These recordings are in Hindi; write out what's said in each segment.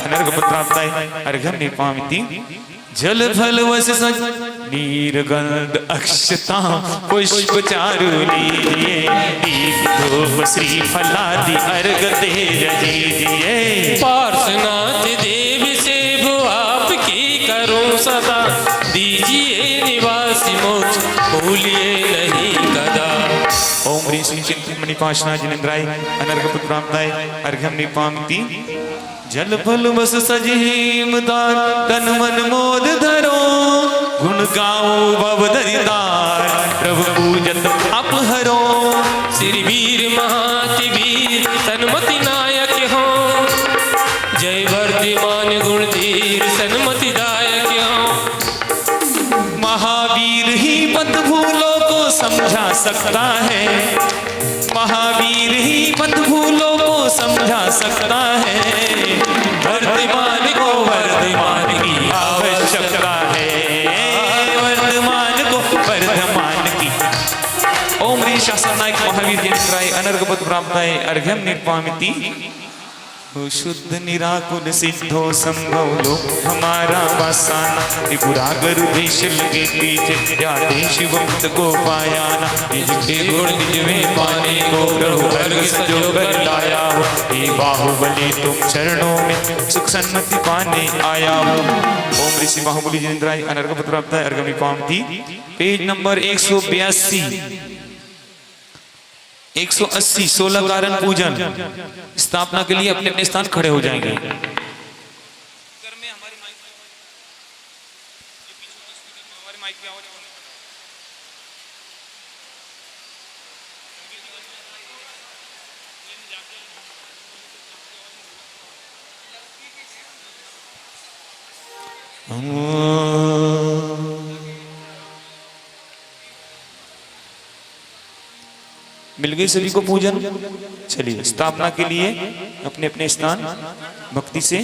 अनर्घपुत्राप्ताय अर्घ्यं निर्पामिति जल फल वस सज नीरगंध अक्षता पुष्प चारु लीजिए दीप धूप श्री फलादि अर्घ तेज दीजिए। पार्श्वनाथ देव से भो आपकी करूं सदा दीजिए निवासी मोक्ष भूलिए नहीं कदा। ओम ह्रीं श्रीं चिंतमणि पाशना जिनेन्द्राय अनर्घपुत्राप्ताय अर्घ्यं निर्पामिति जल फल बस सजीमदार तन मन मोद धरो गुण गाओ भव दरिदार प्रभु पूजत अपहरो। श्री वीर महाति वीर सन्मति नायक हो जय वर्धमान गुणधीर सन्मति दायक हो। महावीर ही पद भूलों को समझा सकता है महावीर ही पद भूलों को समझा सकता है वर्तमान को वर्धमान की आवश्यकता है वर्तमान को वर्धमान की। ओम ह्रीं शासनायक महावीर जिनेन्द्राय अनर्घपुत्राप्ताय अर्घ्यं निर्पामिति शुद्ध निराकुल सिद्धो संभव लोक हमारा वासाना त्रिपुरागर देश लगे पीछे जाते शिव भक्त को पायाना निज के गुण निज में पाने को प्रभु अर्घ सजो कर लाया हो हे बाहुबली तुम चरणों में सुख सन्मति पाने आया हो। ओम ऋषि बाहुबली जिनेन्द्राय अनर्घपुत्राप्ताय अर्घ्यं निर्पामिति पेज नंबर 182 180 16 कारण पूजन स्थापना के लिए अपने अपने स्थान खड़े हो जाएंगे। मिल गई सभी को पूजन। चलिए स्थापना के लिए अपने अपने स्थान भक्ति से।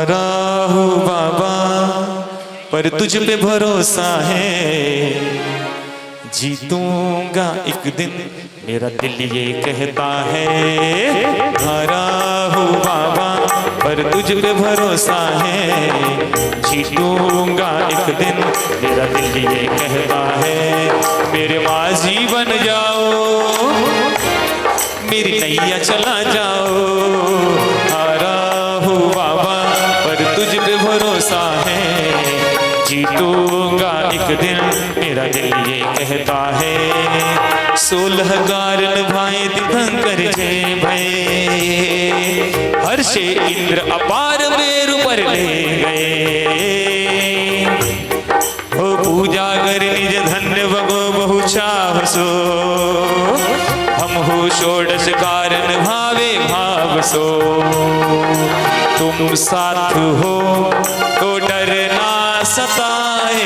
राहु बाबा पर तुझ पे भरोसा है जीतूंगा एक दिन मेरा दिल ये कहता है। राहु बाबा पर तुझ पे भरोसा है जीतूंगा एक दिन मेरा दिल ये कहता है। मेरे माझी बन जाओ मेरी नैया चला जाओ राहु बाबा पर तुझ पे भरोसा है जीतूंगा एक दिन मेरा दिल ये कहता है। 16 गार निभाए दिगंकर जय भय हर्षे इंद्र अपार मेरु पर ले गए हो पूजा कर निज धन्य भगो बहु चाहसो हम हो षोडश कारण भावे भाव सो। तुम साथ हो तो डर ना सताए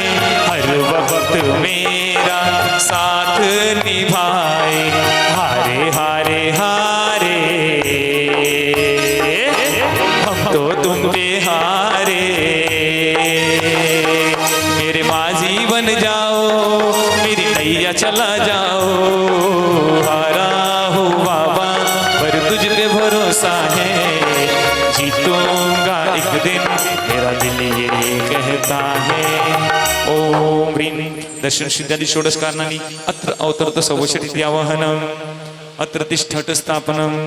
हर वक्त मेरा साथ निभाए हारे हारे हारे हम तो तुम पे हारे। मेरे माझी बन जाओ मेरी नैया चला जाओ राहु बाबा पर तुझ पे भरोसा है जीतूंगा एक दिन मेरा दिल ये कहता है। ओम ह्रीं दर्शन सिद्धादि षोडश कारणानि अत्र अवतरत सवशति आवाहनम् अत्र तिष्ठत स्थापनम्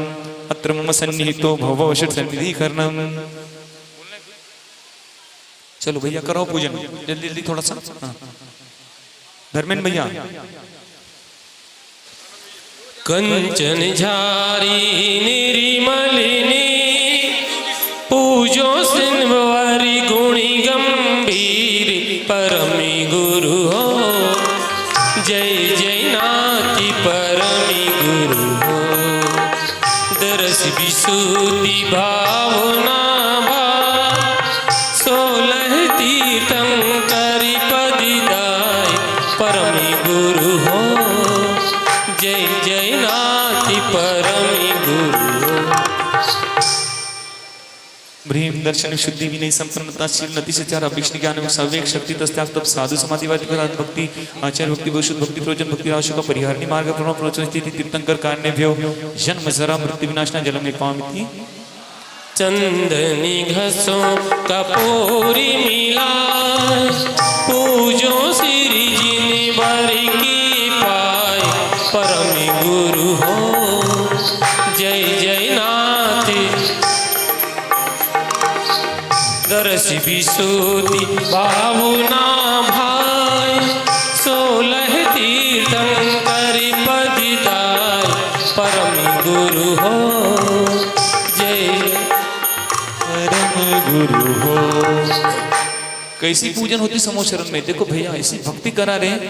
अत्र मम सन्निहितो भववशत सन्निधिकरणम्। चलो भैया करो पूजन जल्दी जल्दी थोड़ा सा। धर्मेंद्र भैया कंचन झारी निर्मलिनी पूजो सिन्वरी गुणी गंभीर परमी गुरु हो जय जय नाथी परमी गुरु हो। दरस विशुद्धि भावना भा 16 तीर्थंकरी पदिदाय परमी गुरु हो जय जय नाथी परमी गुरु। ब्रीम दर्शन शुद्धि विनय संपन्नताशील नति से चार अभिष्ण ज्ञान सवेक शक्ति तस्त्याग तप साधु समाधिवादी भक्ति आचार्य भक्ति भविष्य भक्ति प्रयोजन भक्ति राशि का परिहारणी मार्ग प्रणव प्रवचन स्थिति तीर्थंकर कारण्यभ्यो जन्म जरा मृत्यु विनाशना जलम निपामिति। चंदनी घसों कपूरी मिलाए, पूजो श्री जिनवर की पाए, परम गुरु हो जय जय नाथ। दरस विशुद्धि भावना भाई, 16 तीर्थंकर पद दाय, परम गुरु हो जय गुरु हो। कैसी पूजन होती समूह शरण में? देखो भैया ऐसी भक्ति करा रहे हैं,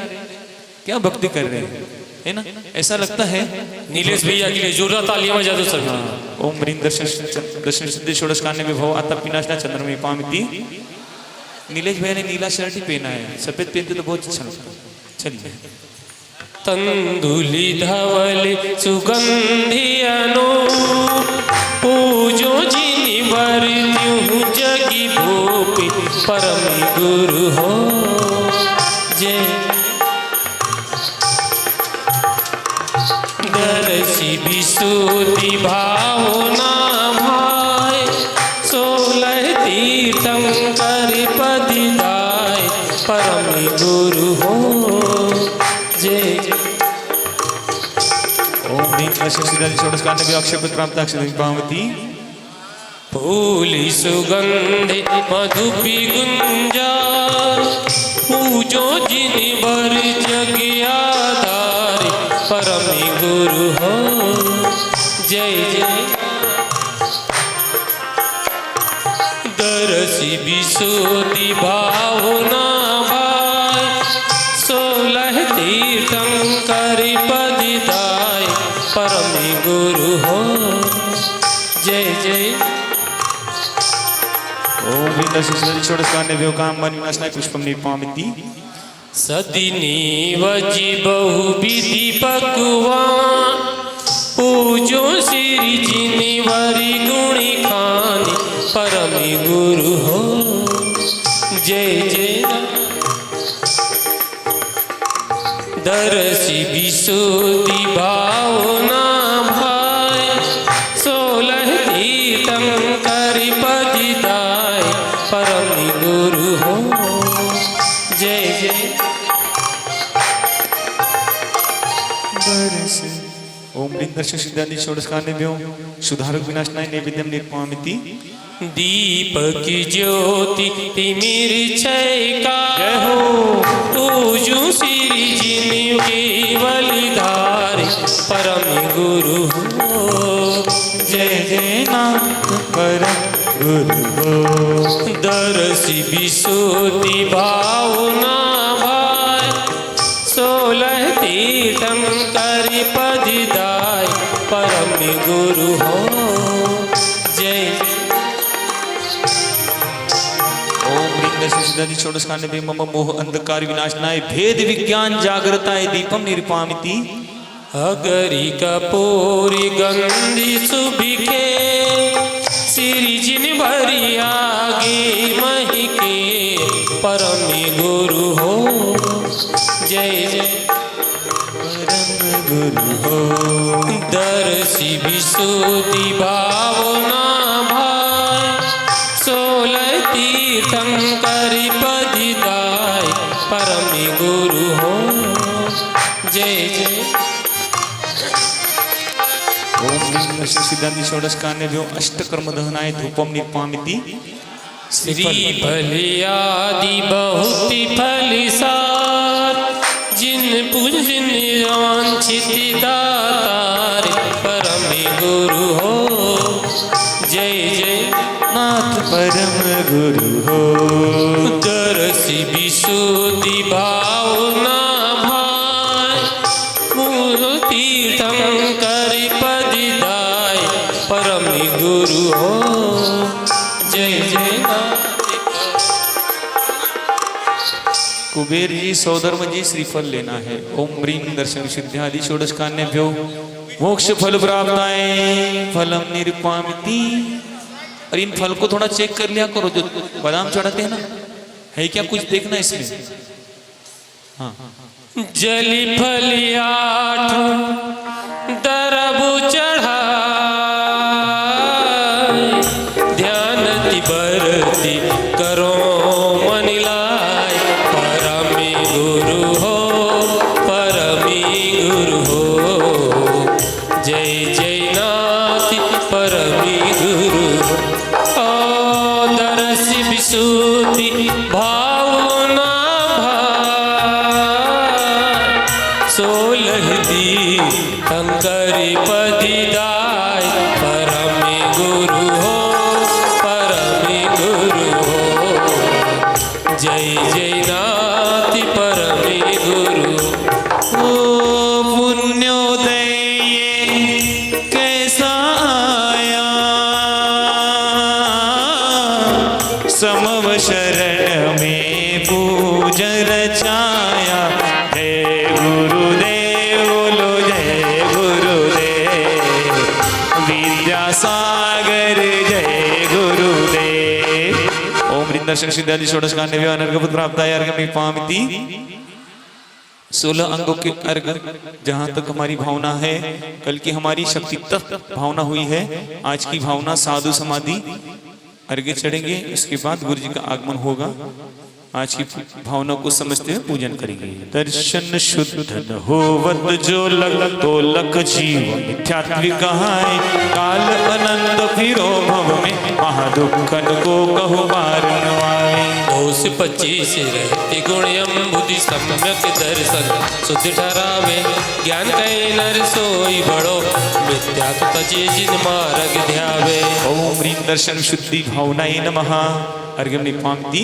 क्या भक्ति कर रहे हैं, है ना? ऐसा लगता है नीलेश भैया के लिए जोरदार तालियां बजा दो सभी। ओम ह्रीं दर्शन सिद्धि षोडश कान्य विभव आता विनाशना चंद्रमा पामिति। नीलेश भैया ने नीला शर्ट ही पहना है, सफेद पहनते तो बहुत अच्छा लगता है। चलिए। तंदुली धवल सुगंधि अनूप, पूजो जिनवर त्यों जगी भूपि, परम गुरु हो जय। दर्शी विशुद्धि भावना भाई, 16 तीर्थंकर पद दाय, परम गुरु हो जय। ओम ह्रीं दर्शन सिद्धि षोडश कान्य विभव अक्षय प्राप्त अक्षय पामिति। फूल सुगंधि मधुपि गुंजार, पूजो जिनवर जग आधार, परम गुरु हो जय जय। दरसी विशुद्धि भावना भाई, 16 तीर्थंकर पद दाय, परम गुरु हो जय जय। ओम ह्रीं दर्शन सिद्धि षोडश कान्य विभव काम मन विनाशनाय पुष्पम निपामिति। सदिनी वजी बहुविधि पकवान, पूजो श्री जिनवर गुणी खानी, परम गुरु हो जय जय। दरसी विशुद्धि भावना भाई, 16 तीर्थंकर पद दाय, परम गुरु हो जय जय। ओम ह्रीं दर्शन सिद्धि षोडश कान्य विभव सुधारक विनाशनाय नैवेद्यम निर्पामिति। दीपक ज्योति तिमिर छयका, पूजो श्री जिन केवल धार, परम गुरु हो जय जय नाथ, परम गुरु हो। दरसी विशुद्धि भावना भाई, 16 तीर्थंकर पद दाय, परम गुरु हो जय। ओम ह्रीं दर्शन सिद्धि षोडश कान्य विभव मम मोह अंधकार विनाशनाय, भेद विज्ञान जागृताय दीपम निर्पामिति। अगरी कपूरी गंधी सुबिके, श्री जिनवर आगे महिके, परम गुरु हो जय जय। परम गुरु हो। दर्शी विशुद्धि भावना भाई, 16 तीर्थंकर पद दाय, परम गुरु हो जय जय। ओम ह्रीं दर्शन सिद्धि षोडश कान्य विभव अष्टकर्म दहनाय धूपम निर्पामिति। श्री फलियादि बहुत फल सार, जिन पूजन वांछित दातार, परम गुरु हो जय जय नाथ, परम गुरु हो। दरसी विशुद्धि भावना भाई, पूजो तीर्थंकर पद दाय, परम गुरु हो जय जय नाथ। कुबेर जी सौधर्म जी श्रीफल लेना है। ओम ह्रीं दर्शन सिद्ध्यादि षोडश कान्य विभव मोक्ष फल प्राप्ताय फलम निरुपामिति। और इन फल को थोड़ा चेक कर लिया करो, जो बादाम चढ़ाते हैं ना, है क्या कुछ देखना इसमें? हाँ, जली फली 8 दरबु चढ़ाए, जय जय नाथ परमे गुरु। ओ पुण्योदय ये कैसा आया, समव शरण में पूज रचाया। जय गुरुदेव बोलो जय गुरुदेव, विद्यासागर जय गुरुदेव। ओम ह्रीं दर्शन सिद्धादि षोडशकान्य अर्घ प्राप्ताय अर्घ पामिति। 16 अंगों के अर्घ जहाँ तक हमारी भावना है, कल की हमारी शक्ति तक भावना हुई है, आज की भावना साधु समाधि अर्घ्य चढ़ेंगे। उसके बाद गुरु जी का आगमन होगा। आज की भावना को समझते हुए पूजन करेंगे। दर्शन शुद्ध न होवत जो लग तो लख जीव मिथ्यात्व कहाय। काल अनंत फिरो भव में महादुखन को कहु बार नवाए। 225 रहते गुणयम बुद्धि सम्यक दर्शन शुद्ध ठहरावे। ज्ञान कहे नर सोई बड़ो मिथ्या तजे जिन मार्ग ध्यावे। ओम ह्रीं दर्शन शुद्धि भावनाय नमः। अर्घ्य निपाति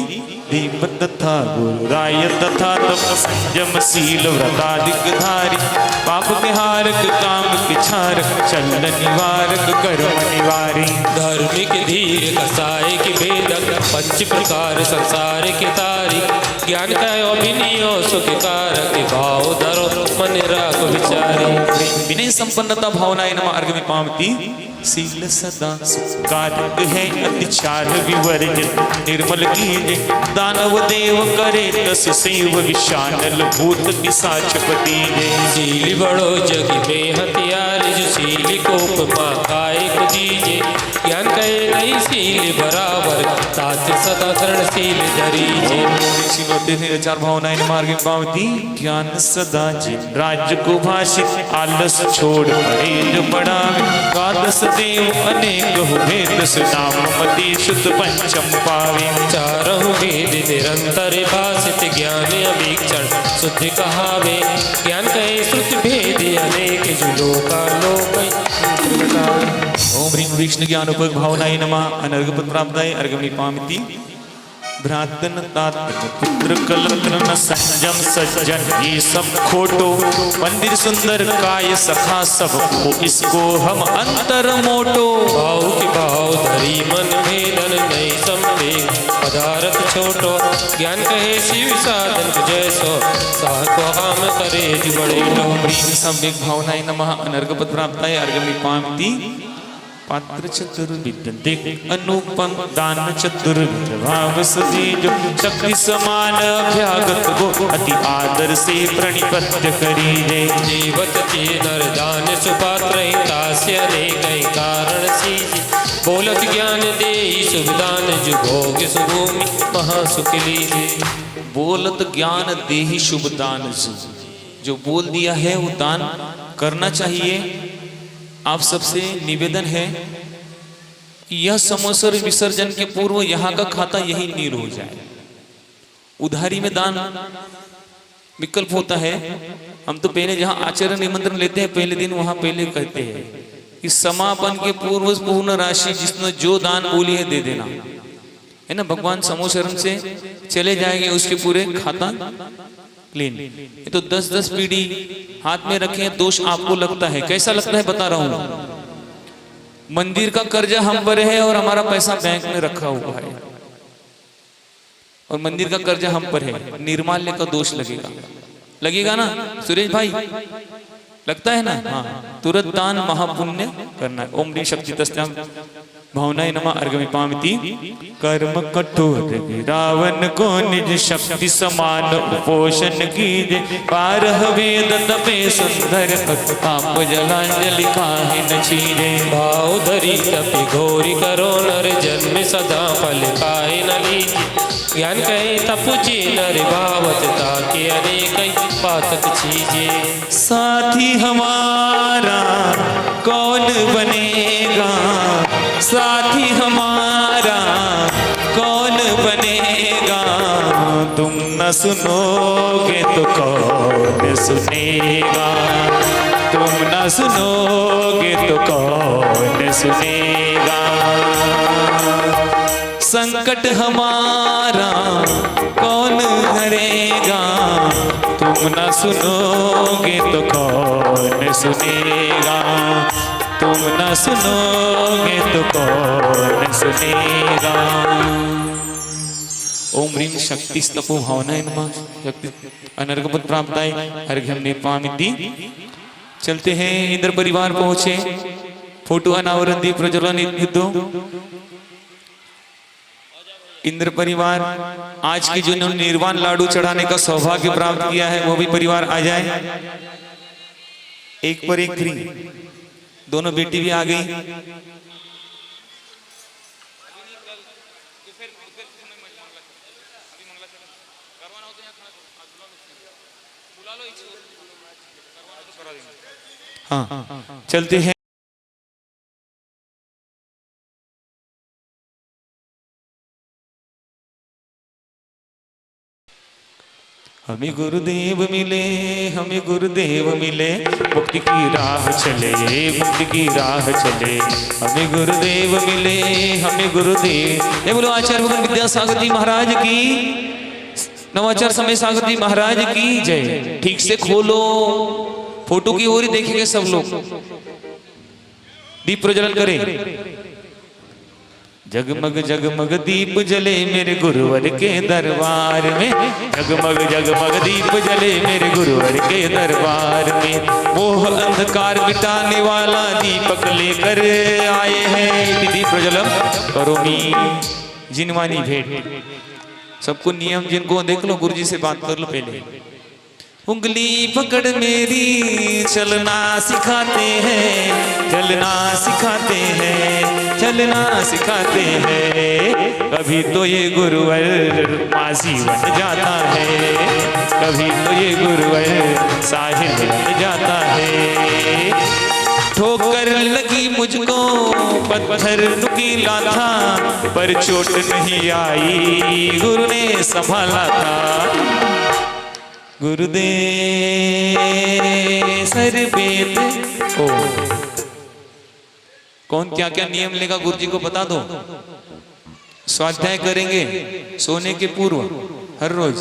दीप तथा गुरुराय तथा तप संयम शील व्रतादिक धारी। पाप विहारक काम पिछारक चलन निवारक कर्म निवारी। धार्मिक धीर कसाय के भेदक पंच प्रकार संसार के तारी। ज्ञान का अभिनियो सुख कारक भाव धरो मन राख विचारी। विनय संपन्नता भावनाएं नमः। अर्घ्य निपाति शील सदा कारक है अतिचार विवर्जित निर्मल कीजे। दानव देव करे तस सेव विशानल भूत पिशाच पतीजे। शील बड़ो जग में हथियार जो शील को उपमा काय को दीजे। ज्ञान कहे नहीं शील बराबर तात सदा शरणशील धरीजे। चार भावनाएं मार्ग पावती। ज्ञान सदा जिन राज्य को भाषित आलस छोड़ परहेज बढ़ावे। द्वादश देव अनेक हो भेद सुनाम मति शुद्ध पंचम पावे। चारों वेद निरंतर भाषित ज्ञान अभीक्षण शुद्ध कहावे। ज्ञान कहे श्रुति भेद अनेक जो लोका लोक। ओम ह्रीं विष्णु ज्ञान उपग भावनाय नमः। अनर्घ प्राप्ताय अर्घ निपामिति। भ्रातन तात पुत्र कलत्र संजम सज्जन ये सब खोटो। मंदिर सुंदर काय सखा सब को इसको हम अंतर मोटो। भाव के भाव धरी मन भेदन नहीं संवेग पदार्थ छोटो। ज्ञान कहे शिव साधन जैसो साको काम करे जो बड़े लो। संवेग भावनाय नमः। अनर्घ प्राप्ताय अर्घ निपामिति। पात्र चतुर्विद दिक अनुपम दान चतुर्विद भाव सदीज। शक्ति समान अभ्यागत को अति आदर से प्रणिपत्य करीजे। जीवत के नर दान सुपात्र तास्य अनेक कारण सीज। बोलत ज्ञान दे शुभ दान जो भोग सुभूमि महासुख लीजे। बोलत ज्ञान दे ही शुभ दान जो बोल दिया है वो दान करना चाहिए। आप सबसे निवेदन है कि यह समोसर विसर्जन के पूर्व यहाँ का खाता यही नीर हो जाए। उधारी में दान विकल्प होता है। हम तो पहले जहाँ आचरण निमंत्रण लेते हैं पहले दिन वहां पहले कहते हैं कि समापन के पूर्व पूर्ण राशि जिसने जो दान बोली है दे देना है ना। भगवान समोशरण से चले जाएंगे उसके पूरे खाता क्लीन। ये तो 10-10 पीढ़ी हाथ में रखे दोष आपको लगता है। कैसा लगता है बता रहा हूं। मंदिर का कर्जा हम पर है और हमारा पैसा बैंक में रखा हुआ है और मंदिर का कर्जा हम पर है। निर्माल्य का दोष लगेगा, लगेगा ना सुरेश भाई? लगता है ना? हाँ, तुरंत दान महापुण्य करना है। ओम ह्रीं शक्ति तस्याम भावनाय नमः। अर्घ निपामिति। कर्म कठोर रावण को निज शक्ति समान पोषण कीजे। बारह वेद तपे सुंदर पाप जलांजलि काहे न छीजे। भाव धरी तपि घोरी करो नर जन्म सदा फल काहे न लीजे। ज्ञान कहे तपुचे नर भावत ताके अनेक पातक छीजे। साथी हमारा कौन बनेगा, साथी हमारा कौन बनेगा। तुम न सुनोगे तो कौन सुनेगा, तुम न सुनोगे तो कौन सुनेगा। संकट हमारा कौन हरेगा, तुम न सुनोगे तो कौन सुनेगा, तुम न सुनोगे तो कौन सुनेगा। ओम ह्रीं शक्तिस्तपो भावनाय नमः। शक्ति अनर्गपद प्राप्ताय अर्घ्यं निर्वामिति। चलते हैं, इंद्र परिवार पहुंचे, फोटो अनावरण दीप प्रज्वलन युद्धो। इंद्र परिवार आज के जिन्होंने निर्वाण लाडू चढ़ाने का सौभाग्य प्राप्त किया है वो भी परिवार आ जाए। एक पर एक थ्री, दोनों बेटी भी आ गई। हाँ, चलते हैं। हमें गुरुदेव मिले, हमें गुरुदेव मिले, मुक्ति की राह चले, मुक्ति की राह चले। हमें गुरुदेव मिले, हमें गुरुदेव। ये बोलो आचार्य भगवान विद्यासागर जी महाराज की, नवाचार समय सागर जी महाराज की जय। ठीक से खोलो, फोटो की ओर ही देखेंगे सब लोग। दीप प्रज्वलन करें। जगमग जगमग दीप जले मेरे गुरुवर के दरबार में, जगमग जगमग दीप जले मेरे गुरुवर के दरबार में। मोह अंधकार मिटाने वाला दीपक लेकर आए हैं। दीप प्रज्वलन करोमी जिनवानी भेंट। सबको नियम जिनको देख लो, गुरुजी से बात कर लो पहले। उंगली पकड़ मेरी चलना सिखाते हैं, चलना सिखाते हैं, चलना सिखाते हैं। कभी तो ये गुरुवर मासी बन जाता है, कभी तो ये गुरुवर साहिल बन जाता है। ठोकर लगी मुझको पत्थर नुकीला था, पर चोट नहीं आई, गुरु ने संभाला था। गुरुदेव सर पे ओ कौन क्या क्या नियम लेगा गुरु जी को बता दो। स्वाध्याय करेंगे सोने के पूर्व हर रोज।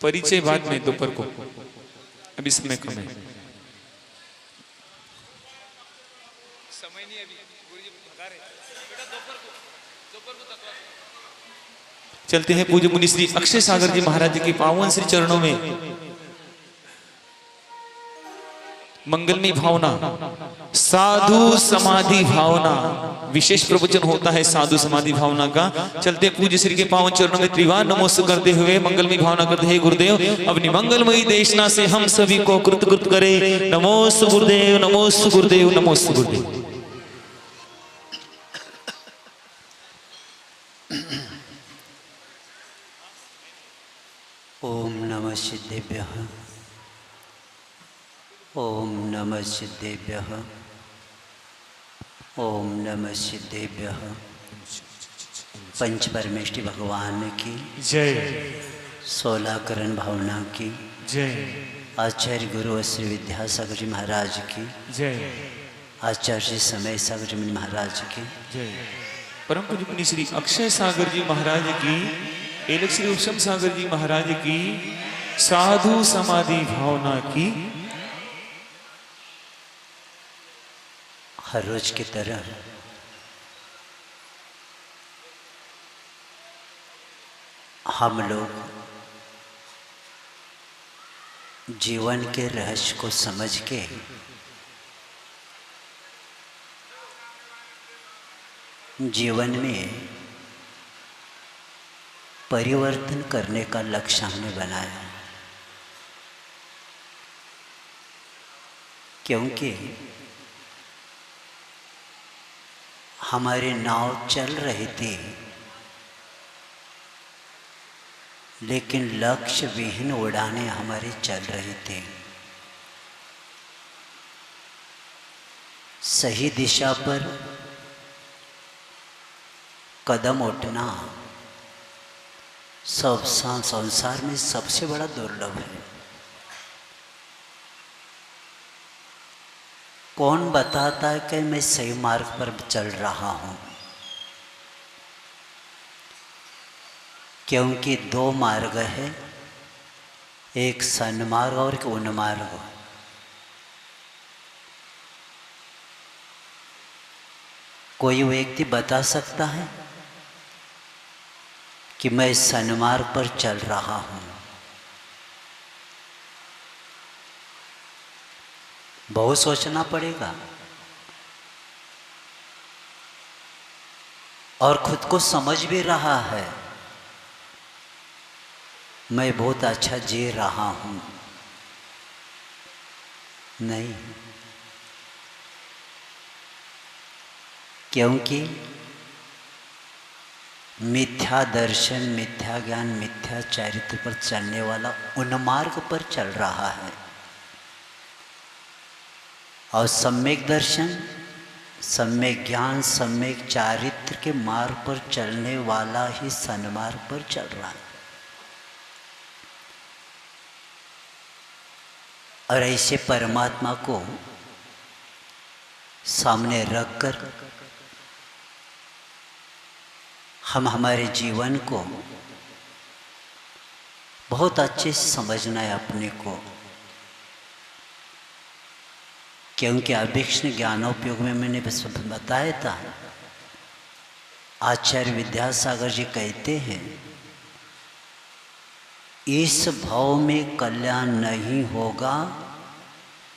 परिचय बाद में दोपहर को, अभी समय कम है। समय नहीं अभी, गुरुजी भगा रहे बेटा, दोपहर को चलते हैं। पूज्य मुनि श्री अक्षय सागर जी महाराज के पावन श्री चरणों में मंगलमय भावना, साधु समाधि भावना, विशेष प्रवचन होता है साधु समाधि भावना का। चलते पूज्य श्री के पावन चरणों में त्रिवार नमोस्तुति करते हुए मंगलमय भावना करते हैं। गुरुदेव अपनी मंगलमयी देशना से हम सभी को कृत करे। नमोस्तु गुरुदेव, नमोस्तु गुरुदेव, नमोस्तु गुरुदेव। ओम नमः सिद्धेभ्यः, ओम नमः सिद्धेभ्यः, ओम नमः सिद्धेभ्यः। पंच परमेष्टि भगवान की जय, 16 करण भावना की जय, आचार्य गुरु श्री विद्यासागर जी महाराज की जय, आचार्य श्री समय सागर जी महाराज की जय। परम पूज्य मुनि श्री अक्षय सागर जी महाराज की, एलक श्री उत्तम सागर जी महाराज की, साधु समाधि भावना की। हर रोज की तरह हम लोग जीवन के रहस्य को समझ के जीवन में परिवर्तन करने का लक्ष्य हमने बनाया, क्योंकि हमारे नाव चल रही थी लेकिन लक्ष्य विहीन उड़ानें हमारी चल रही थी। सही दिशा पर कदम उठना सब संसार में सबसे बड़ा दुर्लभ है। कौन बताता है कि मैं सही मार्ग पर चल रहा हूँ? क्योंकि दो मार्ग है, एक सन्मार्ग और एक उन्मार्ग। कोई व्यक्ति बता सकता है कि मैं सन्मार्ग पर चल रहा हूँ? बहुत सोचना पड़ेगा और खुद को समझ भी रहा है मैं बहुत अच्छा जी रहा हूँ। नहीं, क्योंकि मिथ्या दर्शन, मिथ्या ज्ञान, मिथ्या चरित्र पर चलने वाला उन्मार्ग पर चल रहा है और सम्यक दर्शन, सम्यक ज्ञान, सम्यक चारित्र के मार्ग पर चलने वाला ही सन्मार्ग पर चल रहा है। और ऐसे परमात्मा को सामने रखकर हम हमारे जीवन को बहुत अच्छे से समझना है अपने को। क्योंकि अभीक्ष्ण ज्ञानोपयोग में मैंने बताया था, आचार्य विद्यासागर जी कहते हैं, इस भाव में कल्याण नहीं होगा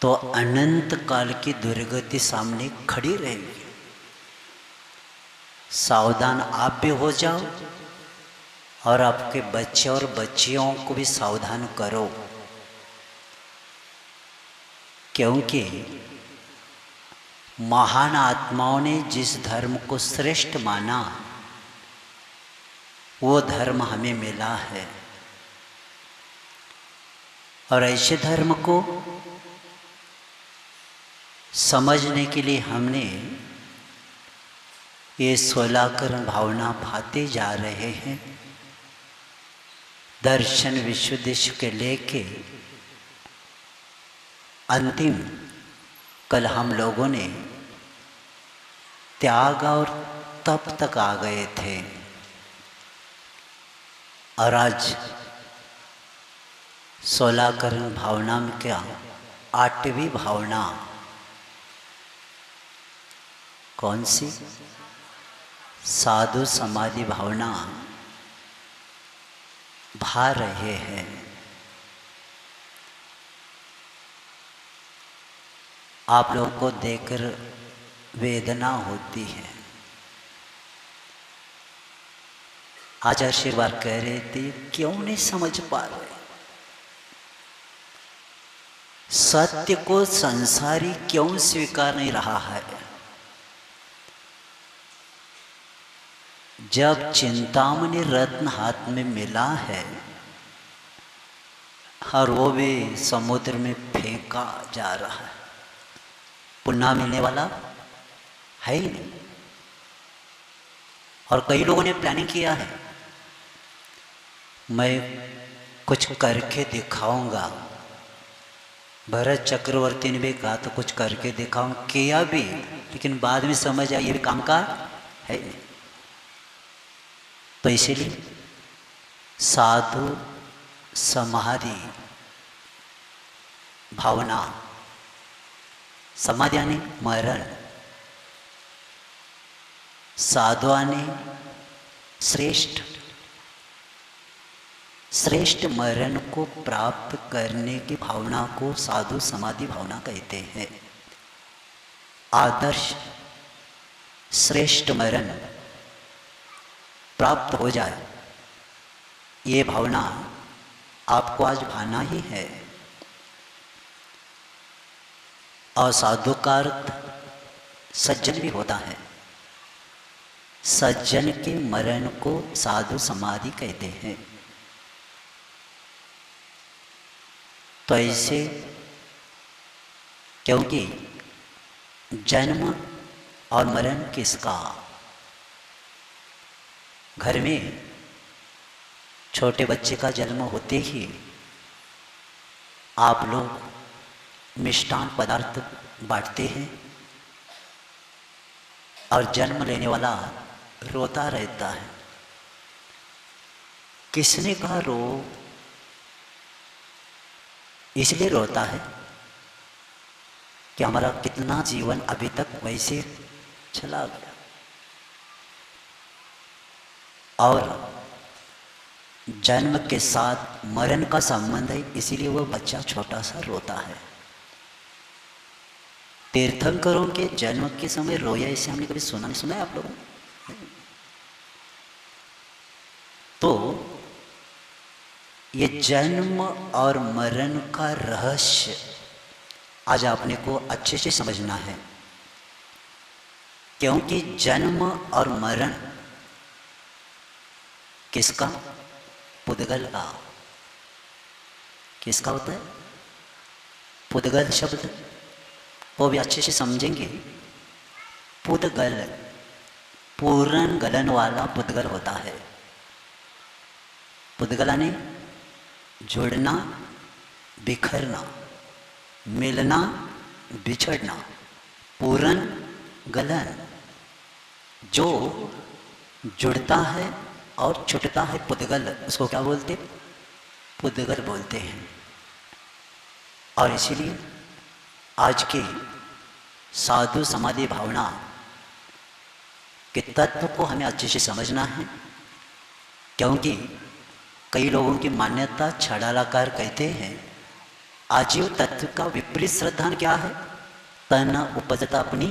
तो अनंत काल की दुर्गति सामने खड़ी रहेगी। सावधान आप भी हो जाओ और आपके बच्चे और बच्चियों को भी सावधान करो। क्योंकि महान आत्माओं ने जिस धर्म को श्रेष्ठ माना वो धर्म हमें मिला है। और ऐसे धर्म को समझने के लिए हमने ये 16 करण भावना भाते जा रहे हैं। दर्शन विश्वदेश के लेके अंतिम कल हम लोगों ने त्याग और तप तक आ गए थे और आज 16 करण भावना में क्या 8वीं भावना कौन सी? साधु समाधि भावना भा रहे हैं। आप लोगों को देखकर वेदना होती है। आचार्य श्रीवार कह रहे थे, क्यों नहीं समझ पा रहे? सत्य को संसारी क्यों स्वीकार नहीं रहा है? जब चिंतामणि रत्न हाथ में मिला है और वो भी समुद्र में फेंका जा रहा है, पुनः मिलने वाला है ही नहीं। और कई लोगों ने प्लानिंग किया है, मैं कुछ करके दिखाऊंगा। भरत चक्रवर्ती ने भी कहा तो कुछ करके दिखाऊंगा, किया भी, लेकिन बाद में समझ आया ये भी काम का है नहीं। तो इसीलिए साधु समाधि भावना, समाधि यानी मरण, साधुआने श्रेष्ठ श्रेष्ठ मरण को प्राप्त करने की भावना को साधु समाधि भावना कहते हैं। आदर्श श्रेष्ठ मरण प्राप्त हो जाए, ये भावना आपको आज भाना ही है। और साधु का अर्थ सज्जन भी होता है। सज्जन के मरण को साधु समाधि कहते हैं। तो ऐसे, क्योंकि जन्म और मरण किसका? घर में छोटे बच्चे का जन्म होते ही आप लोग मिष्टान पदार्थ बांटते हैं और जन्म लेने वाला रोता रहता है। किसने कहा रो? इसलिए रोता है कि हमारा कितना जीवन अभी तक वैसे चला गया और जन्म के साथ मरण का संबंध है, इसीलिए वो बच्चा छोटा सा रोता है। तीर्थंकरों के जन्म के समय रोया, इसे हमने कभी सुना नहीं? सुना है आप लोगों ने? तो ये जन्म और मरण का रहस्य आज आपने को अच्छे से समझना है, क्योंकि जन्म और मरण किसका? पुद्गल का। किसका होता है? पुद्गल शब्द वो भी अच्छे से समझेंगे। पुद्गल पूर्ण गलन वाला पुद्गल होता है। पुद्गल यानी जुड़ना, बिखरना, मिलना, बिछड़ना। पूर्ण गलन जो जुड़ता है और छुटता है पुद्गल, उसको क्या बोलते? पुद्गल बोलते हैं। और इसीलिए आज के साधु समाधि भावना के तत्व को हमें अच्छे से समझना है, क्योंकि कई लोगों की मान्यता छड़ालाकार कहते हैं आजीव तत्व का विपरीत श्रद्धा क्या है? तन उपजता अपनी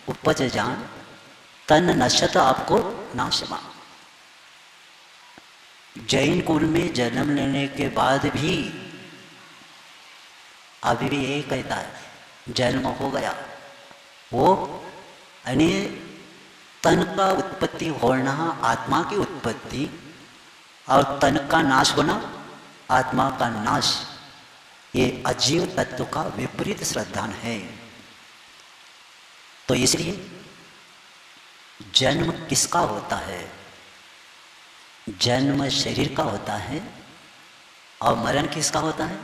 उपज जान, तन नशत आपको नाशमा। जैन कुल में जन्म लेने के बाद भी अभी भी यही कहता है जन्म हो गया, वो यानी तन का उत्पत्ति होना आत्मा की उत्पत्ति और तन का नाश होना आत्मा का नाश, ये अजीव तत्व का विपरीत श्रद्धान है। तो इसलिए जन्म किसका होता है? जन्म शरीर का होता है और मरण किसका होता है?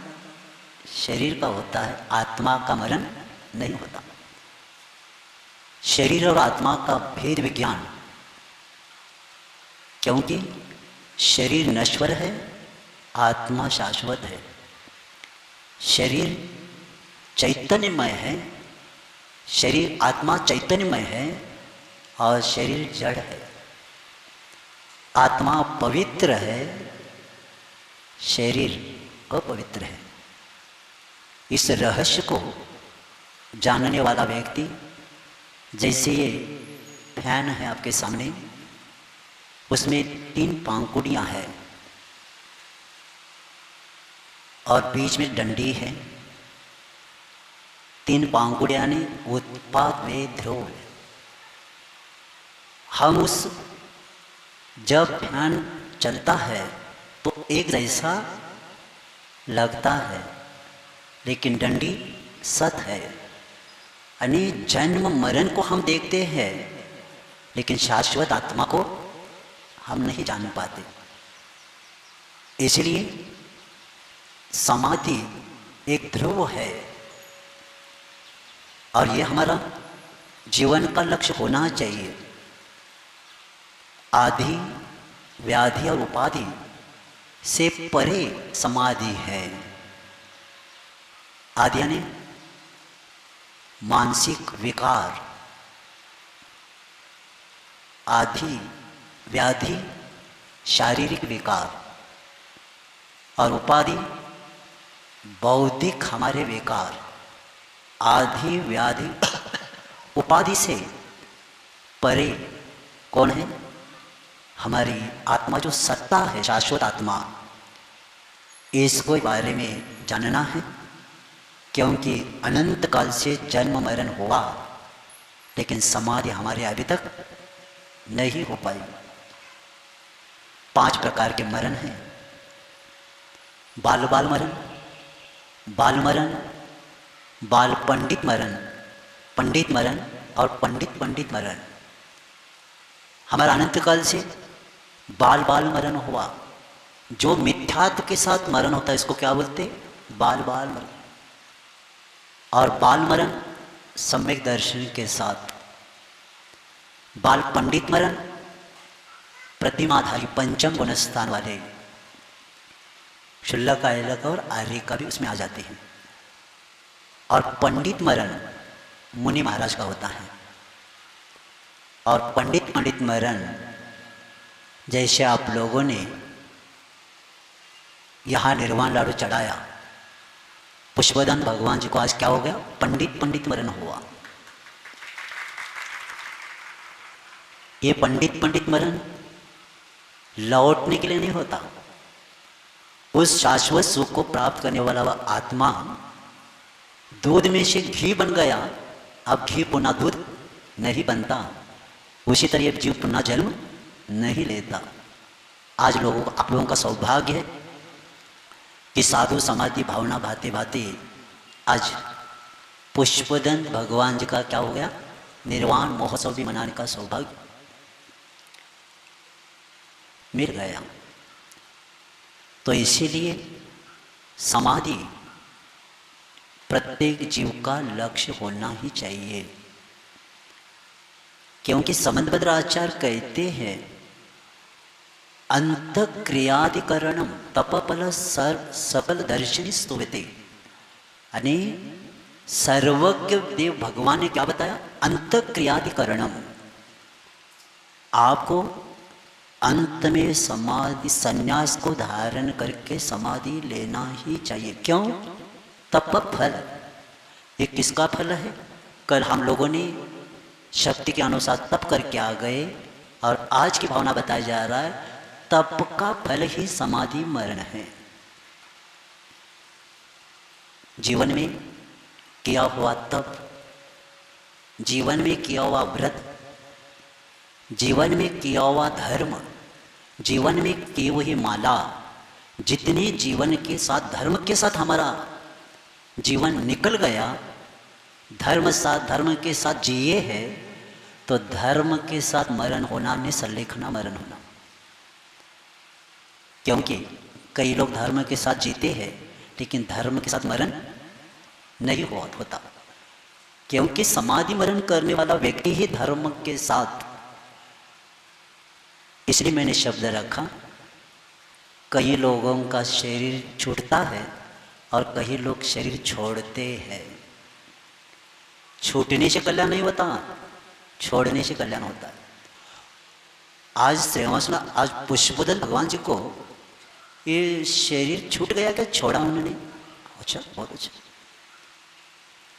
शरीर का होता है। आत्मा का मरण नहीं होता। शरीर और आत्मा का भेद विज्ञान, क्योंकि शरीर नश्वर है, आत्मा शाश्वत है। शरीर चैतन्यमय है, शरीर आत्मा चैतन्यमय है और शरीर जड़ है। आत्मा पवित्र है, शरीर अपवित्र है। इस रहस्य को जानने वाला व्यक्ति, जैसे ये फैन है आपके सामने, उसमें 3 पांकुड़ियां हैं और बीच में डंडी है। 3 पांकुड़ियां ने उत्पाद में ध्रुव है। हम उस जब फैन चलता है तो एक जैसा लगता है, लेकिन डंडी सत है। यानी जन्म मरण को हम देखते हैं, लेकिन शाश्वत आत्मा को हम नहीं जान पाते। इसलिए समाधि एक ध्रुव है और ये हमारा जीवन का लक्ष्य होना चाहिए। आदि व्याधि और उपाधि से परे समाधि है। आदि यानी मानसिक विकार, आदि व्याधि शारीरिक विकार और उपाधि बौद्धिक हमारे विकार। आदि व्याधि उपाधि से परे कौन है? हमारी आत्मा जो सत्ता है, शाश्वत आत्मा। इसको बारे में जानना है, क्योंकि अनंत काल से जन्म मरण हुआ, लेकिन समाधि हमारे अभी तक नहीं हो पाई। 5 प्रकार के मरण हैं। बाल बाल मरण, बाल मरण, बाल पंडित मरण, पंडित मरण और पंडित पंडित मरण। हमारा अनंत काल से बाल बाल मरण हुआ। जो मिथ्यात्व के साथ मरण होता है, इसको क्या बोलते? बाल बाल मरण। और बाल मरण सम्यक दर्शन के साथ, बाल पंडित मरण प्रतिमाधारी पंचम गुण स्थान वाले शुल्लक आयलक और आर्य का भी उसमें आ जाते हैं। और पंडित मरण मुनि महाराज का होता है। और पंडित मरण जैसे आप लोगों ने यहाँ निर्वाण लाडू चढ़ाया, पुष्पदन भगवान जी को आज क्या हो गया? पंडित मरण हुआ। ये पंडित मरण लौटने के लिए नहीं होता। उस शाश्वत सुख को प्राप्त करने वाला वह आत्मा दूध में से घी बन गया, अब घी पुनः दूध नहीं बनता। उसी तरह जीव पुनः जन्म नहीं लेता। आज आप लोगों का सौभाग्य है कि साधु समाधि भावना भाते भाते आज पुष्पदन भगवान जी का क्या हो गया? निर्वाण महोत्सव भी मनाने का सौभाग्य मिल गया। तो इसीलिए समाधि प्रत्येक जीव का लक्ष्य होना ही चाहिए, क्योंकि समंतभद्र आचार्य कहते हैं अंतक्रियाधिकरणम तपफल सकल दर्शनी स्तुवते। यानी सर्वज्ञ देव भगवान ने क्या बताया? अंतक्रियाधिकरणम। आपको अंत में समाधि संन्यास को धारण करके समाधि लेना ही चाहिए। क्यों? तप फल। ये किसका फल है? कल हम लोगों ने शक्ति के अनुसार तप करके आ गए और आज की भावना बताया जा रहा है तप का फल ही समाधि मरण है। जीवन में किया हुआ तप, जीवन में किया हुआ व्रत, जीवन में किया हुआ धर्म, जीवन में की हुई माला, जितने जीवन के साथ धर्म के साथ हमारा जीवन निकल गया, धर्म के साथ जिए है, तो धर्म के साथ मरण होना निसल्लेखना मरण होना। क्योंकि कई लोग धर्म के साथ जीते हैं लेकिन धर्म के साथ मरण नहीं होता, क्योंकि समाधि मरण करने वाला व्यक्ति ही धर्म के साथ। इसलिए मैंने शब्द रखा, कई लोगों का शरीर छूटता है और कई लोग शरीर छोड़ते हैं। छूटने से कल्याण नहीं होता, छोड़ने से कल्याण होता है। आज श्रीवासना, आज पुष्पदन भगवान जी को ये शरीर छूट गया क्या? छोड़ा उन्होंने। अच्छा, बहुत अच्छा।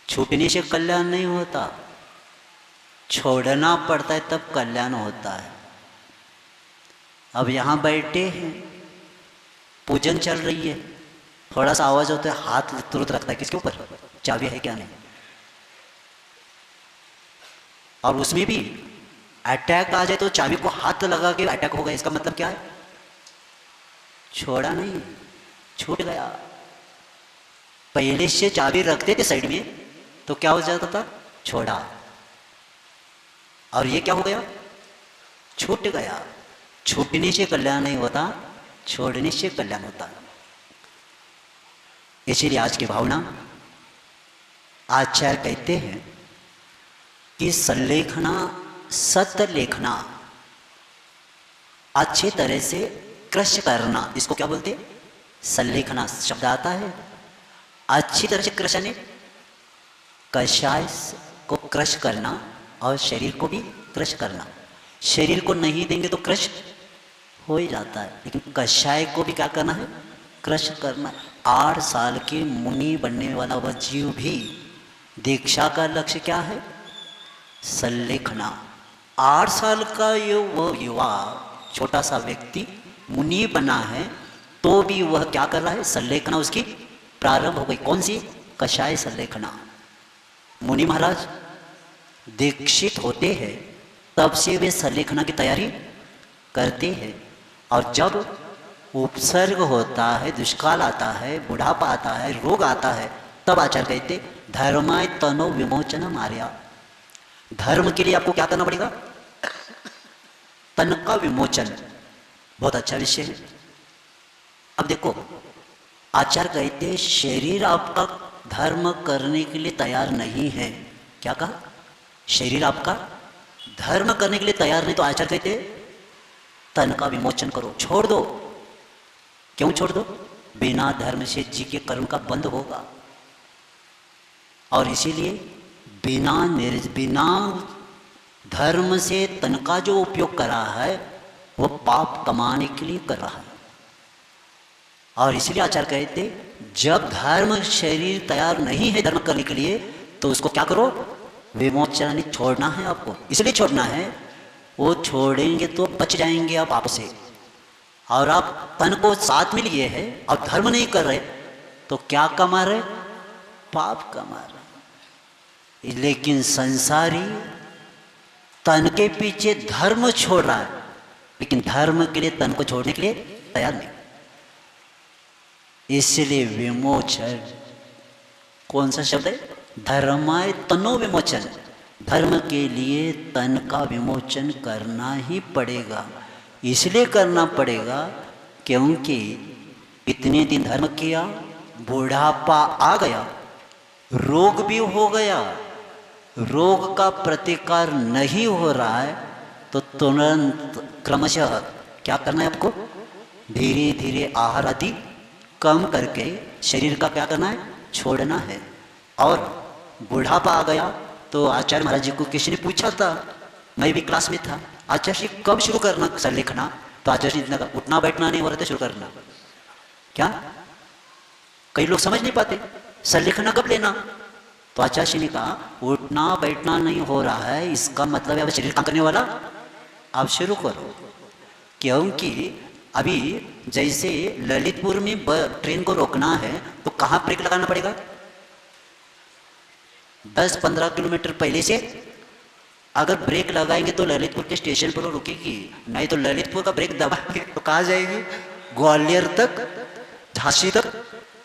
छूटने से कल्याण नहीं होता, छोड़ना पड़ता है तब कल्याण होता है। अब यहाँ बैठे हैं, पूजन चल रही है, थोड़ा सा आवाज होता है हाथ तुरंत रखता है किसके ऊपर? चाबी है क्या नहीं। और उसमें भी अटैक आ जाए तो चाबी को हाथ लगा के अटैक होगा, इसका मतलब क्या है? छोड़ा नहीं, छूट गया। पहले से चाबी रखते थे साइड में तो क्या हो जाता था? छोड़ा। और ये क्या हो गया? छूट गया। छूटने से कल्याण नहीं होता, छोड़ने से कल्याण होता है। इसीलिए आज की भावना आचार्य कहते हैं कि सल्लेखना, सत्य लेखना, अच्छी तरह से क्रश करना, इसको क्या बोलते हैं? सल्लेखना शब्द आता है। अच्छी तरह से क्रश ने कषाय को क्रश करना और शरीर को भी क्रश करना। शरीर को नहीं देंगे तो क्रश हो ही जाता है, लेकिन कषाय को भी क्या करना है? क्रश करना। 8 साल के मुनि बनने वाला वह जीव भी दीक्षा का लक्ष्य क्या है? सल्लेखना। 8 साल का वो युवा छोटा सा व्यक्ति मुनि बना है तो भी वह क्या कर रहा है? सल्लेखना उसकी प्रारंभ हो गई। कौन सी? कषाय सल्लेखना। मुनि महाराज दीक्षित होते हैं तब से वे सल्लेखना की तैयारी करते हैं, और जब उपसर्ग होता है, दुष्काल आता है, बुढ़ापा आता है, रोग आता है, तब आचार्य कहते धर्माय तनो विमोचन मार्या। धर्म के लिए आपको क्या करना पड़ेगा? तन का विमोचन। बहुत अच्छा विषय है। अब देखो, आचार्य कहते शरीर आपका धर्म करने के लिए तैयार नहीं है, क्या कहा? शरीर आपका धर्म करने के लिए तैयार नहीं, तो आचार्य कहते तन का विमोचन करो, छोड़ दो। क्यों छोड़ दो? बिना धर्म से जी के कर्म का बंद होगा, और इसीलिए बिना धर्म से तन का जो उपयोग कर रहा है वो पाप कमाने के लिए कर रहा है। और इसलिए आचार्य कहते जब धर्म शरीर तैयार नहीं है धर्म करने के लिए, तो उसको क्या करो? विमोचन छोड़ना है आपको। इसलिए छोड़ना है, वो छोड़ेंगे तो बच जाएंगे आप आपसे। और आप तन को साथ में लिए है और धर्म नहीं कर रहे, तो क्या कमा रहे? पाप कमा रहे। लेकिन संसारी तन के पीछे धर्म छोड़ रहा है, लेकिन धर्म के लिए तन को छोड़ने के लिए तैयार नहीं। इसलिए विमोचन कौन सा शब्द है? धर्माय तनो विमोचन। धर्म के लिए तन का विमोचन करना ही पड़ेगा। इसलिए करना पड़ेगा क्योंकि इतने दिन धर्म किया, बुढ़ापा आ गया, रोग भी हो गया, रोग का प्रतिकार नहीं हो रहा है, तो तुरंत क्रमशः क्या करना है आपको? धीरे धीरे आहार आदि कम करके शरीर का क्या करना है? छोड़ना है। और बुढ़ापा आ गया तो आचार्य महाराज जी को किसी ने पूछा था, मैं भी क्लास में था, आचार्य जी कब शुरू करना सर लिखना? तो आचार्य जी ने कहा उठना बैठना नहीं हो रहा था, शुरू करना। क्या कई लोग समझ नहीं पाते, सर लिखना कब लेना? तो आचार्य जी ने कहा उठना बैठना नहीं हो रहा है, इसका मतलब है अब शरीर काम करने वाला, आप शुरू करो। क्योंकि अभी जैसे ललितपुर में ट्रेन को रोकना है तो कहाँ ब्रेक लगाना पड़ेगा? 10-15 किलोमीटर पहले से अगर ब्रेक लगाएंगे तो ललितपुर के स्टेशन पर रुकेगी, नहीं तो ललितपुर का ब्रेक दबाएंगे तो कहाँ जाएगी? ग्वालियर तक, झांसी तक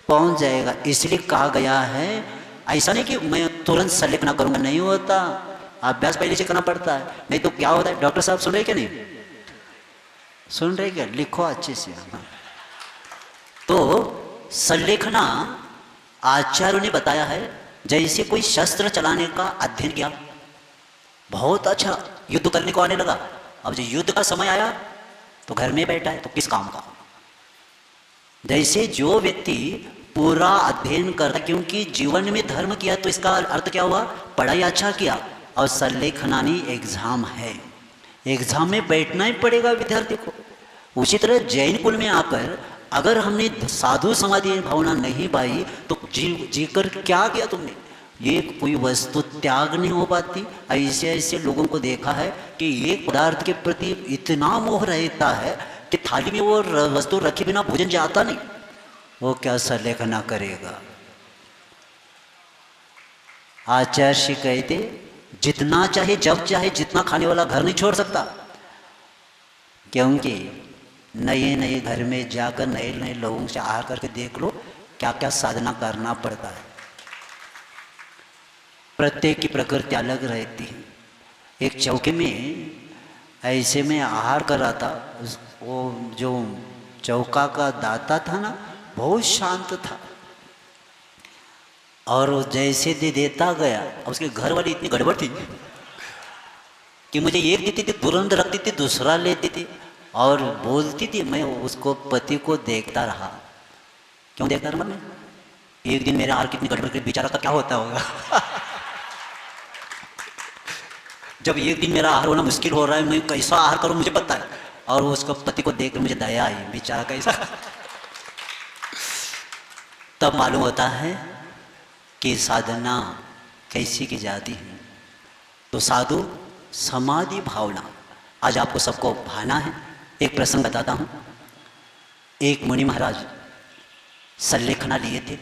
पहुंच जाएगा। इसलिए कहा गया है, ऐसा नहीं कि मैं तुरंत सेलेक्ट ना करूंगा, नहीं होता, अभ्यास पहले से करना पड़ता है। नहीं तो क्या होता है? डॉक्टर साहब सुन रहे क्या? नहीं सुन रहे क्या? लिखो अच्छे से। तो संलेखना आचार्य ने बताया है, जैसे कोई शस्त्र चलाने का अध्ययन किया, बहुत अच्छा युद्ध करने को आने लगा, अब जो युद्ध का समय आया तो घर में बैठा है, तो किस काम का? जैसे जो व्यक्ति पूरा अध्ययन करता, क्योंकि जीवन में धर्म किया तो इसका अर्थ क्या हुआ? पढ़ाई अच्छा किया। और संलेखनानी एग्जाम है, एग्जाम में बैठना ही पड़ेगा विद्यार्थी को। उसी तरह जैन कुल में आकर अगर हमने साधु समाधि भावना नहीं पाई तो जीकर क्या किया तुमने? ये कोई वस्तु त्याग नहीं हो पाती। ऐसे ऐसे लोगों को देखा है कि एक पदार्थ के प्रति इतना मोह रहता है कि थाली में वो वस्तु रखे बिना भोजन जाता नहीं, वो क्या संलेखना करेगा? आचार्य कहते जितना चाहे जब चाहे जितना खाने वाला घर नहीं छोड़ सकता, क्योंकि नए नए घर में जाकर नए नए लोगों से आहार करके देख लो क्या क्या साधना करना पड़ता है। प्रत्येक की प्रकृति अलग रहती है। एक चौके में ऐसे में आहार कर रहा था, वो जो चौका का दाता था ना, बहुत शांत था, और वो जैसे देता गया, उसके घर वाली इतनी गड़बड़ थी कि मुझे एक देती थी तुरंत रखती थी, दूसरा लेती थी और बोलती थी। मैं उसको पति को देखता रहा। क्यों देखता रहा? मैं एक दिन मेरे आहार कितनी गड़बड़ कर, बेचारा का क्या होता होगा जब एक दिन मेरा आहार होना मुश्किल हो रहा है, मैं कैसा आहार करूं मुझे पता है, और उसको पति को देख कर मुझे दया आई, बेचारा कैसा तब मालूम होता है कि साधना कैसी की जाती है। तो साधु समाधि भावना आज आपको सबको भाना है। एक प्रसंग बताता हूँ। एक मुनि महाराज संलेखना लिए थे,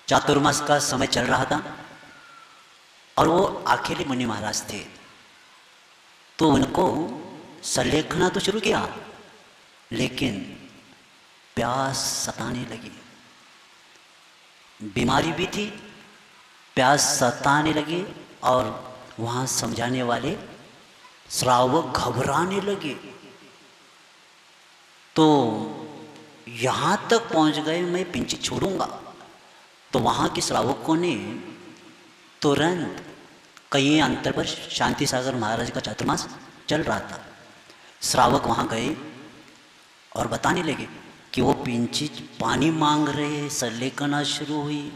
चातुर्मास का समय चल रहा था और वो अकेले मुनि महाराज थे। तो उनको संलेखना तो शुरू किया, लेकिन प्यास सताने लगी, बीमारी भी थी, प्यास सताने लगी, और वहाँ समझाने वाले श्रावक घबराने लगे। तो यहाँ तक पहुँच गए, मैं पिंची छोड़ूंगा, तो वहाँ के श्रावकों ने तुरंत कई अंतर पर शांति सागर महाराज का चातुर्मास चल रहा था। श्रावक वहाँ गए और बताने लगे कि वो पिंची पानी मांग रहे, सल्लेखना शुरू हुई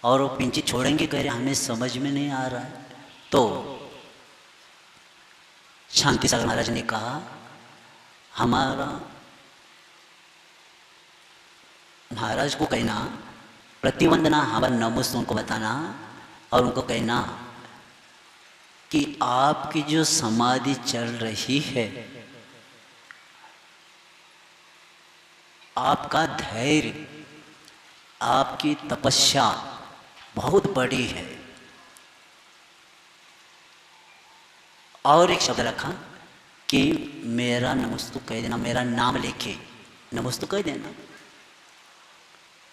और वो पिंची छोड़ेंगे कह रहे, हमें समझ में नहीं आ रहा है। तो शांति सागर महाराज ने कहा, हमारा महाराज को कहना प्रतिवंदना, हमारा नमस्ते उनको बताना और उनको कहना कि आपकी जो समाधि चल रही है, आपका धैर्य, आपकी तपस्या बहुत बड़ी है। और एक शब्द रखा कि मेरा नमस्तु कह देना, मेरा नाम लेके नमस्तु कह देना।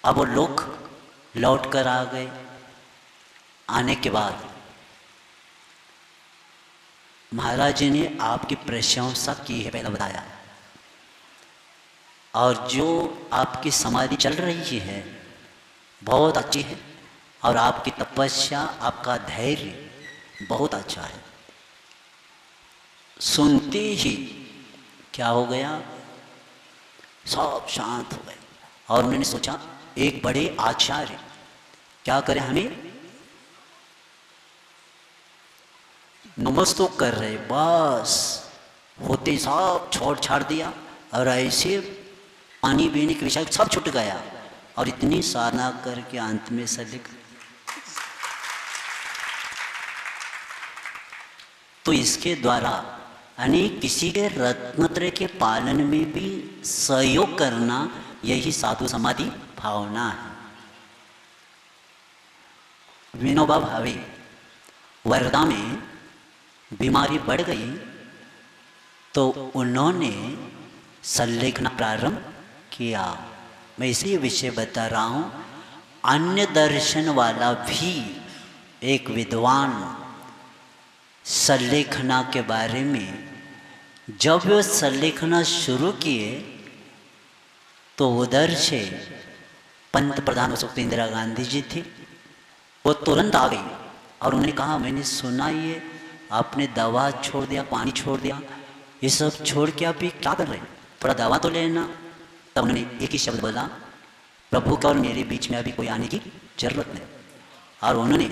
अब वो लोग लौट कर आ गए। आने के बाद महाराज जी ने आपकी प्रशंसा की है, पहले बताया, और जो आपकी समाधि चल रही है बहुत अच्छी है और आपकी तपस्या, आपका धैर्य बहुत अच्छा है। सुनते ही क्या हो गया, सब शांत हो गए और उन्होंने सोचा एक बड़े आचार्य क्या करें, हमें नमस्तो कर रहे, बस होते सब छोड़ छाड़ दिया और ऐसे पानी पीने के विषय सब छूट गया और इतनी साधना करके अंत में सलिक। तो इसके द्वारा यानी किसी के रत्नत्रय के पालन में भी सहयोग करना, यही साधु समाधि भावना है। विनोबा भावे वर्धा में बीमारी बढ़ गई तो उन्होंने संलेखना प्रारंभ किया। मैं इसलिए विषय बता रहा हूँ, अन्य दर्शन वाला भी एक विद्वान संलेखना के बारे में जब वे संलेखना शुरू किए तो उधर से पंत प्रधान उस वक्त इंदिरा गांधी जी थी, वो तुरंत आ गई और उन्होंने कहा, मैंने सुना ये आपने दवा छोड़ दिया, पानी छोड़ दिया, ये सब छोड़ के आप ये क्या कर रहे हैं, थोड़ा दवा तो लेना। तब उन्होंने एक ही शब्द बोला, प्रभु का और मेरे बीच में अभी कोई आने की जरूरत नहीं। और उन्होंने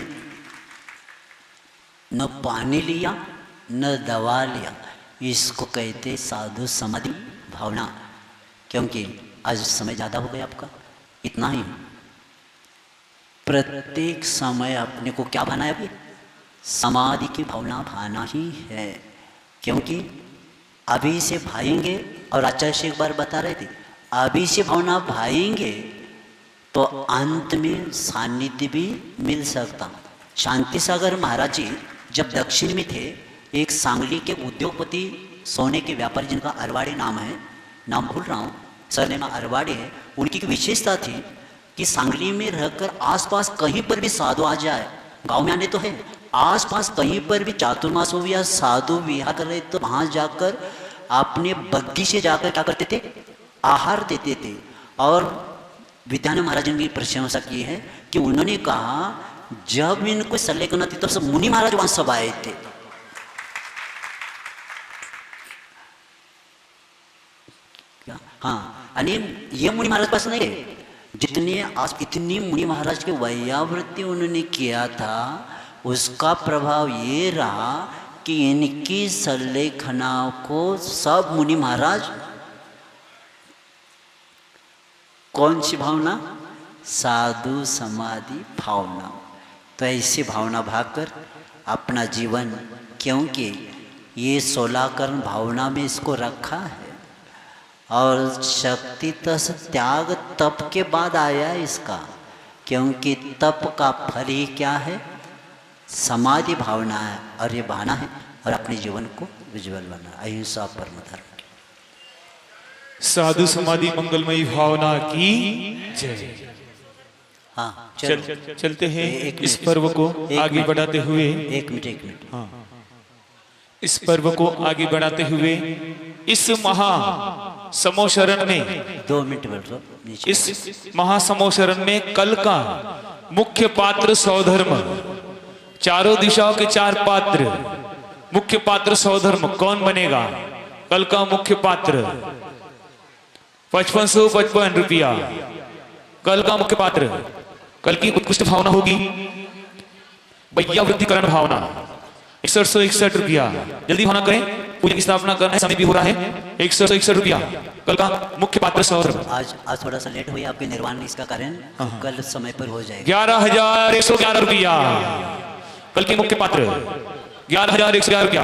न पानी लिया न दवा लिया। इसको कहते साधु समाधि भावना। क्योंकि आज समय ज़्यादा हो गया आपका, इतना ही प्रत्येक समय अपने को क्या भाना है, अभी समाधि की भावना भाना ही है। क्योंकि अभी से भाएंगे, और आचार्य से एक बार बता रहे थे, अभी से भावना भाएंगे तो अंत में सानिध्य भी मिल सकता। शांति सागर महाराज जी जब दक्षिण में थे, एक सांगली के उद्योगपति सोने के व्यापारी जिनका अरवाड़े नाम है, नाम भूल रहा हूँ, सरनेम अरवाड़े है, उनकी विशेषता थी कि सांगली में रहकर आसपास कहीं पर भी साधु आ जाए, गांव में आने तो है, आसपास कहीं पर भी चातुर्मास हो या साधु विहार कर रहे तो वहाँ जाकर अपने बग्गी से जाकर क्या करते थे, आहार देते थे। और विद्यानंद महाराज ने प्रशंसा की है कि उन्होंने कहा जब इनको संलेखना थी तब सब मुनि महाराज वहां सब आए थे। हाँ, यानी ये मुनि महाराज पास नहीं है, जितने आज इतनी मुनि महाराज के वैयावृत्ति उन्होंने किया था, उसका प्रभाव ये रहा कि इनकी संलेखना को सब मुनि महाराज, कौन सी भावना, साधु समाधि भावना। तो ऐसी भावना भागकर अपना जीवन, क्योंकि ये 16 कर्ण भावना में इसको रखा है, और शक्ति तस त्याग तप के बाद आया इसका, क्योंकि तप का फल ही क्या है, समाधि भावना है, और ये बहाना है और अपने जीवन को उज्ज्वल बना। अहिंसा परम धर्म। साधु समाधि मंगलमयी भावना की जय। हाँ, चलते हैं इस पर्व को आगे बढ़ाते हुए। एक मिनट। हाँ, इस पर्व को आगे बढ़ाते हुए इस महा समोशरण में 2 मिनट बैठो। इस महासमोशरण में कल का मुख्य पात्र सौधर्म, चारों दिशाओं के चार पात्र, मुख्य पात्र सौधर्म कौन बनेगा? कल का मुख्य पात्र 5555 रुपया। कल का मुख्य पात्र, कल की उत्कृष्ट भावना होगी वैयावृत्तिकरण भावना 6161 रुपया। जल्दी भावना करें, पूजा की स्थापना करना है, समय भी हो रहा है। 6161 रुपया कल का मुख्य पात्र सौधर्म। आज थोड़ा सा लेट हुई आपके निर्माण इसका कारण, कल समय पर हो जाएगा। 11,111 रुपया कल के मुख्य पात्र, 11,111 रुपया।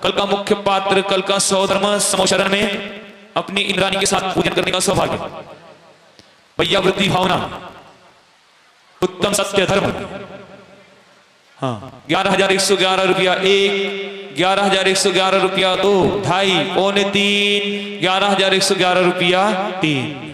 कल का मुख्य पात्र, कल का सौधर्म समोशरण में अपनी इंद्राणी के साथ पूजन करने का सौभाग्य, वैयावृत्ति भावना, उत्तम सत्य धर्म। हाँ, 11,111 रुपया 1, 11,111 रुपया 2, 2.5, 3, 11,111 रुपया 3।